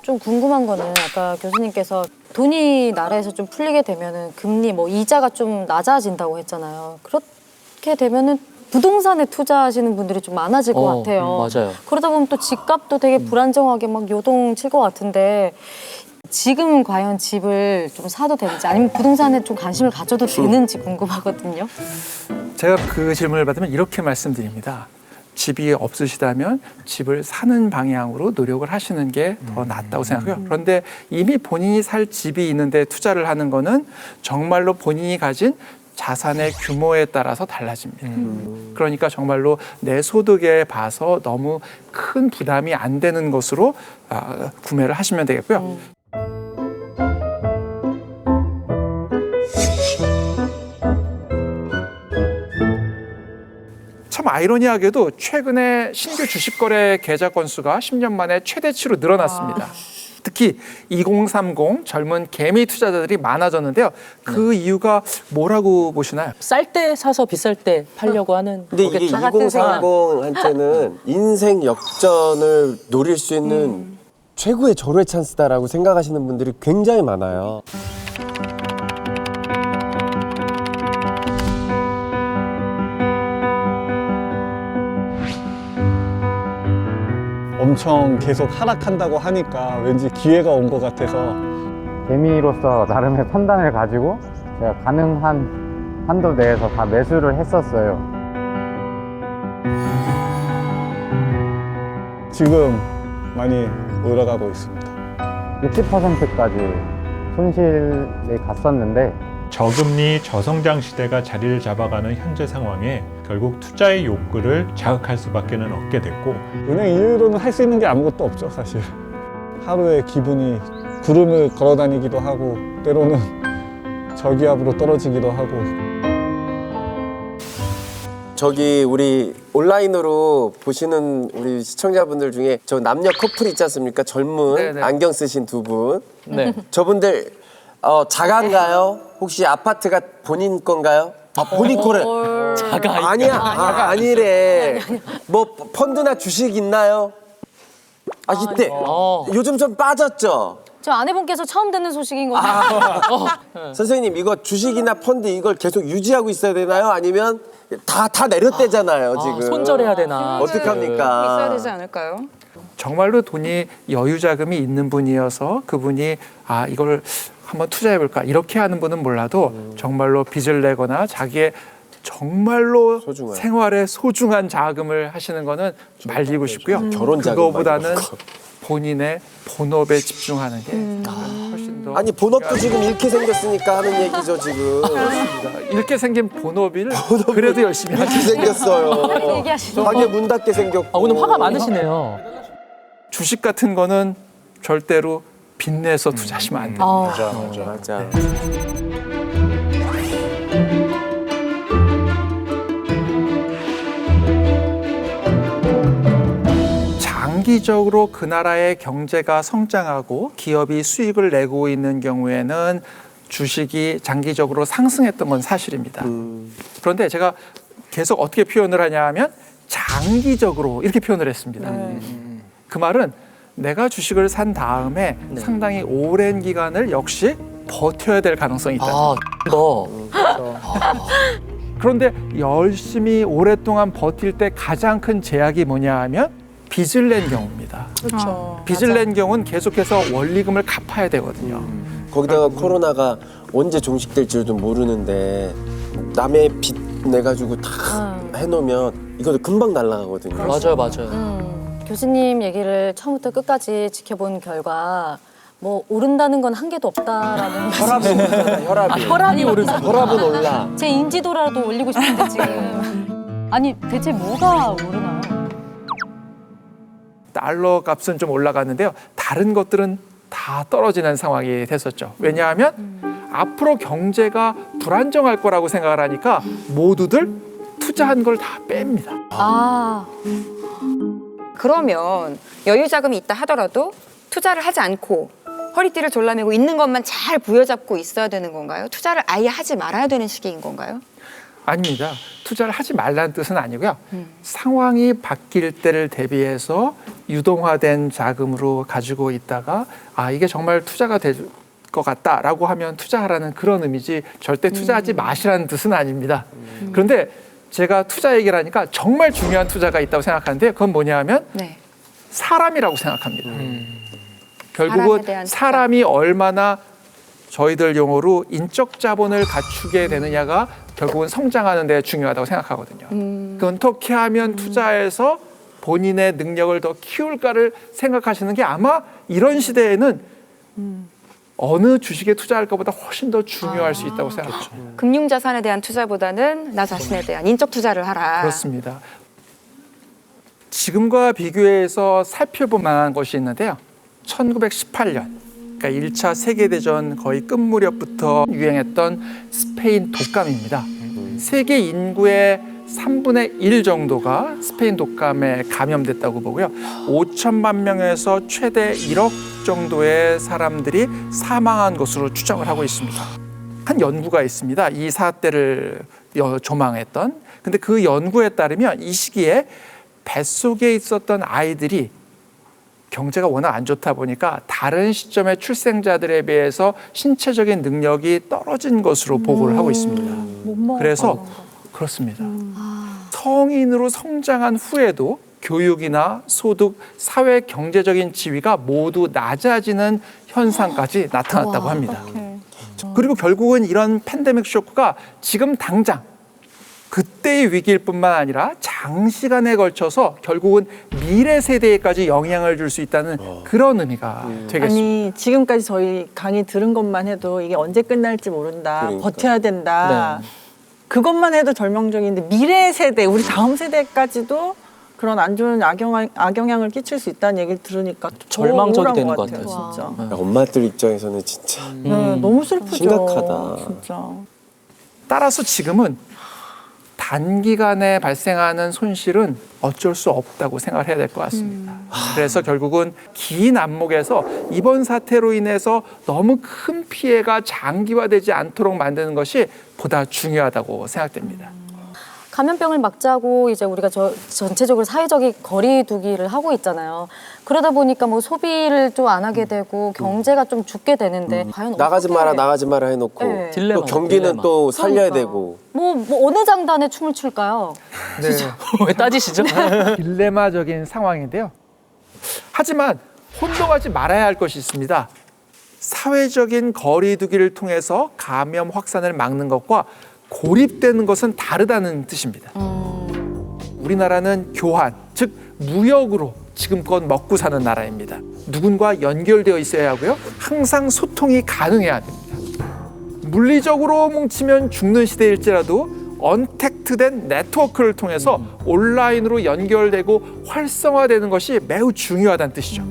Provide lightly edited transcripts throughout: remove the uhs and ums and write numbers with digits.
좀 궁금한 거는 아까 교수님께서 돈이 나라에서 좀 풀리게 되면은 금리 뭐 이자가 좀 낮아진다고 했잖아요. 그렇게 되면은 부동산에 투자하시는 분들이 좀 많아질 것 같아요. 맞아요. 그러다 보면 또 집값도 되게 불안정하게 막 요동칠 것 같은데 지금 과연 집을 좀 사도 되는지 아니면 부동산에 좀 관심을 가져도 되는지 궁금하거든요. 제가 그 질문을 받으면 이렇게 말씀드립니다. 집이 없으시다면 집을 사는 방향으로 노력을 하시는 게 더 낫다고 생각해요. 그런데 이미 본인이 살 집이 있는데 투자를 하는 거는 정말로 본인이 가진 자산의 규모에 따라서 달라집니다. 그러니까 정말로 내 소득에 봐서 너무 큰 부담이 안 되는 것으로 구매를 하시면 되겠고요. 참 아이러니하게도 최근에 신규 주식 거래 계좌 건수가 10년 만에 최대치로 늘어났습니다. 특히 2030 젊은 개미 투자자들이 많아졌는데요. 그 이유가 뭐라고 보시나요? 쌀 때 사서 비쌀 때 팔려고 하는. 근데 이게 다 같은 생각. 2030한테는 인생 역전을 노릴 수 있는 최고의 절호의 찬스다라고 생각하시는 분들이 굉장히 많아요. 엄청 계속 하락한다고 하니까 왠지 기회가 온 것 같아서 개미로서 나름의 판단을 가지고 제가 가능한 한도 내에서 다 매수를 했었어요. 지금 많이 올라가고 있습니다. 60%까지 손실이 갔었는데 저금리 저성장 시대가 자리를 잡아가는 현재 상황에 결국 투자의 욕구를 자극할 수밖에는 없게 됐고 은행 이후로는 할 수 있는 게 아무것도 없죠, 사실. 하루에 기분이 구름을 걸어 다니기도 하고 때로는 저기압으로 떨어지기도 하고. 저기 우리 온라인으로 보시는 우리 시청자분들 중에 저 남녀 커플 있지 않습니까? 젊은 네네. 안경 쓰신 두 분. 네. 저분들 자가인가요? 혹시 아파트가 본인 건가요? 아, 본인 거래. 자가 아니야. 아니래. 뭐 펀드나 주식 있나요? 아, 이때 요즘 좀 빠졌죠? 저 아내분께서 처음 듣는 소식인 건데. 선생님, 이거 주식이나 펀드 이걸 계속 유지하고 있어야 되나요? 아니면 다 내렸대잖아요, 지금. 손절해야 되나. 어떡합니까? 있어야 되지 않을까요? 정말로 돈이 여유 자금이 있는 분이어서 그분이 이걸 한번 투자해볼까 이렇게 하는 분은 몰라도 정말로 빚을 내거나 자기의 정말로 소중한. 생활에 소중한 자금을 하시는 거는 말리고 싶고요. 결혼 자금 그거보다는 말고. 본인의 본업에 집중하는 게 훨씬 더 아니, 본업도 지금 잃게 생겼으니까 하는 얘기죠, 지금. 이렇게 생긴 본업을 그래도 열심히 잃게 하죠. 생겼어요. 얘기하시죠. 가게 문 닫게 생겼고. 오늘 화가 많으시네요. 주식 같은 거는 절대로 빚내서 투자하시면 안 됩니다. 맞아. 장기적으로 그 나라의 경제가 성장하고 기업이 수익을 내고 있는 경우에는 주식이 장기적으로 상승했던 건 사실입니다. 그런데 제가 계속 어떻게 표현을 하냐 하면 장기적으로 이렇게 표현을 했습니다. 그 말은 내가 주식을 산 다음에 상당히 오랜 기간을 역시 버텨야 될 가능성이 있다. 너. 그런데 열심히 오랫동안 버틸 때 가장 큰 제약이 뭐냐 하면 빚을 낸 경우입니다. 그렇죠. 빚을 낸 경우는 계속해서 원리금을 갚아야 되거든요. 거기다가 코로나가 언제 종식될지도 모르는데 남의 빚 내가지고 다 해놓으면 이것도 금방 날아가거든요. 맞아요. 교수님 얘기를 처음부터 끝까지 지켜본 결과 뭐 오른다는 건 한계도 없다라는 혈압이 오르죠. 혈압은 올라. 제 인지도라도 올리고 싶은데 지금 아니 대체 뭐가 오르나요? 달러 값은 좀 올라갔는데요. 다른 것들은 다 떨어지는 상황이 됐었죠. 왜냐하면 앞으로 경제가 불안정할 거라고 생각을 하니까 모두들 투자한 걸 다 뺍니다. 그러면 여유 자금이 있다 하더라도 투자를 하지 않고 허리띠를 졸라매고 있는 것만 잘 부여잡고 있어야 되는 건가요? 투자를 아예 하지 말아야 되는 시기인 건가요? 아닙니다. 투자를 하지 말라는 뜻은 아니고요. 상황이 바뀔 때를 대비해서 유동화된 자금으로 가지고 있다가 이게 정말 투자가 될 것 같다라고 하면 투자하라는 그런 의미지 절대 투자하지 마시라는 뜻은 아닙니다. 그런데 제가 투자 얘기를 하니까 정말 중요한 투자가 있다고 생각하는데 그건 뭐냐 하면 네. 사람이라고 생각합니다. 사람에 결국은 대한 투자. 사람이 얼마나 저희들 용어로 인적 자본을 갖추게 되느냐가 결국은 성장하는 데 중요하다고 생각하거든요. 어떻게 하면 투자해서 본인의 능력을 더 키울까를 생각하시는 게 아마 이런 시대에는 어느 주식에 투자할 것보다 훨씬 더 중요할 수 있다고 생각합니다. 금융자산에 대한 투자보다는 나 자신에 대한 인적 투자를 하라. 그렇습니다. 지금과 비교해서 살펴볼 만한 것이 있는데요. 1918년, 그러니까 1차 세계대전 거의 끝 무렵부터 유행했던 스페인 독감입니다. 세계 인구의 3분의 1 정도가 스페인 독감에 감염됐다고 보고요. 5천만 명에서 최대 1억 정도의 사람들이 사망한 것으로 추정을 하고 있습니다. 한 연구가 있습니다. 이 사태를 조망했던. 근데 그 연구에 따르면 이 시기에 뱃속에 있었던 아이들이 경제가 워낙 안 좋다 보니까 다른 시점의 출생자들에 비해서 신체적인 능력이 떨어진 것으로 보고를 하고 있습니다. 그래서 그렇습니다. 성인으로 성장한 후에도 교육이나 소득, 사회 경제적인 지위가 모두 낮아지는 현상까지 나타났다고 합니다. 그리고 결국은 이런 팬데믹 쇼크가 지금 당장 그때의 위기일 뿐만 아니라 장시간에 걸쳐서 결국은 미래 세대에까지 영향을 줄 수 있다는 그런 의미가 되겠습니다. 아니 지금까지 저희 강의 들은 것만 해도 이게 언제 끝날지 모른다. 그러니까. 버텨야 된다. 네. 그것만 해도 절망적인데 미래 세대, 우리 다음 세대까지도 그런 안 좋은 악영향을 끼칠 수 있다는 얘기를 들으니까 더 절망적이 우울한 되는 것 것 같아요. 같아요. 진짜. 엄마들 입장에서는 진짜 네, 너무 슬프죠. 심각하다. 진짜. 따라서 지금은 단기간에 발생하는 손실은 어쩔 수 없다고 생각을 해야 될 것 같습니다. 그래서 결국은 긴 안목에서 이번 사태로 인해서 너무 큰 피해가 장기화되지 않도록 만드는 것이 보다 중요하다고 생각됩니다. 감염병을 막자고 이제 우리가 전체적으로 사회적인 거리두기를 하고 있잖아요. 그러다 보니까 뭐 소비를 좀 안 하게 되고 경제가 좀 죽게 되는데 과연 나가지 어떻게 나가지 마라 해놓고 네. 딜레마, 또 경기는 딜레마. 또 살려야 그러니까. 되고 뭐 어느 장단에 춤을 출까요? 네. 왜 따지시죠? 딜레마적인 상황인데요. 하지만 혼동하지 말아야 할 것이 있습니다. 사회적인 거리두기를 통해서 감염 확산을 막는 것과 고립되는 것은 다르다는 뜻입니다. 우리나라는 교환, 즉 무역으로 지금껏 먹고 사는 나라입니다. 누군가 연결되어 있어야 하고요. 항상 소통이 가능해야 됩니다. 물리적으로 뭉치면 죽는 시대일지라도 언택트된 네트워크를 통해서 온라인으로 연결되고 활성화되는 것이 매우 중요하다는 뜻이죠.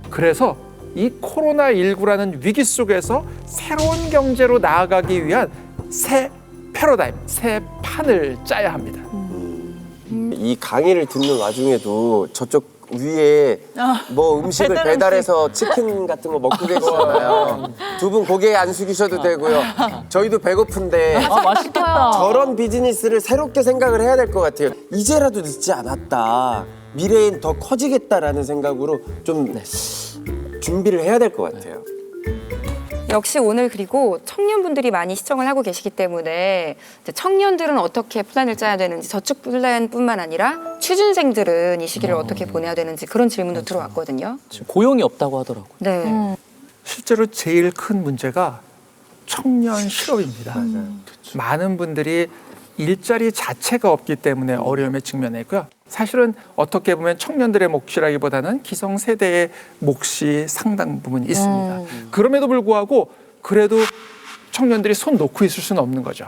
그래서 이 코로나19라는 위기 속에서 새로운 경제로 나아가기 위한 새 패러다임, 새 판을 짜야 합니다. 이 강의를 듣는 와중에도 저쪽 위에 뭐 음식을 배달해서 치킨 같은 거 먹고 계시잖아요. 두 분 고개 안 숙이셔도 되고요. 저희도 배고픈데 맛있겠다. 저런 비즈니스를 새롭게 생각을 해야 될 것 같아요. 이제라도 늦지 않았다. 미래엔 더 커지겠다라는 생각으로 좀 준비를 해야 될 것 같아요. 역시 오늘 그리고 청년분들이 많이 시청을 하고 계시기 때문에 이제 청년들은 어떻게 플랜을 짜야 되는지 저축 플랜뿐만 아니라 취준생들은 이 시기를 어떻게 보내야 되는지 그런 질문도 들어왔거든요. 지금 고용이 없다고 하더라고요. 네. 실제로 제일 큰 문제가 청년 실업입니다. 많은 분들이 일자리 자체가 없기 때문에 어려움에 직면했고요. 사실은 어떻게 보면 청년들의 몫이라기보다는 기성세대의 몫이 상당 부분 있습니다. 그럼에도 불구하고 그래도 청년들이 손 놓고 있을 수는 없는 거죠.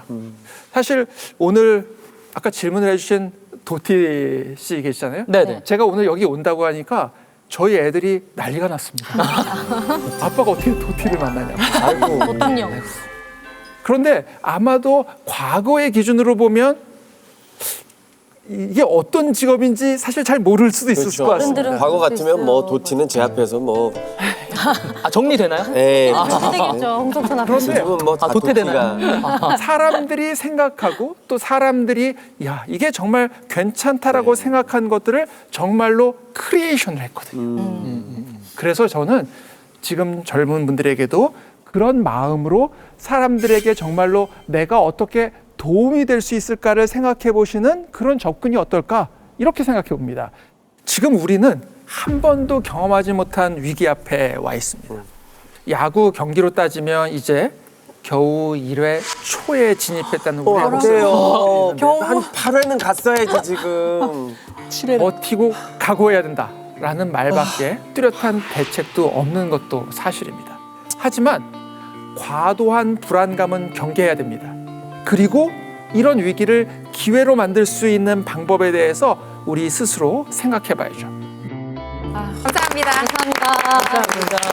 사실 오늘 아까 질문을 해주신 도티 씨 계시잖아요. 네네. 제가 오늘 여기 온다고 하니까 저희 애들이 난리가 났습니다. 아빠가 어떻게 도티를 만나냐고. 아이고. 보통요. 그런데 아마도 과거의 기준으로 보면 이게 어떤 직업인지 사실 잘 모를 수도 있을 것 같습니다. 어른들은 과거 그럴 수 같으면 뭐 있어요. 도티는 제 앞에서 뭐 아, 정리되나요? 네. 안 되겠죠. 홍석천 앞에. 그런데 지금은 뭐다 도태되나요? 사람들이 생각하고 또 사람들이 야 이게 정말 괜찮다라고 생각한 것들을 정말로 크리에이션을 했거든요. 그래서 저는 지금 젊은 분들에게도 그런 마음으로 사람들에게 정말로 내가 어떻게 도움이 될 수 있을까를 생각해 보시는 그런 접근이 어떨까 이렇게 생각해 봅니다. 지금 우리는 한 번도 경험하지 못한 위기 앞에 와 있습니다. 야구 경기로 따지면 이제 겨우 1회 초에 진입했다는 우리의 안 모습을 돼요. 한 8회는 갔어야지 지금. 버티고 각오해야 된다라는 말밖에 뚜렷한 대책도 없는 것도 사실입니다. 하지만 과도한 불안감은 경계해야 됩니다. 그리고 이런 위기를 기회로 만들 수 있는 방법에 대해서 우리 스스로 생각해 봐야죠. 감사합니다. 감사합니다. 감사합니다.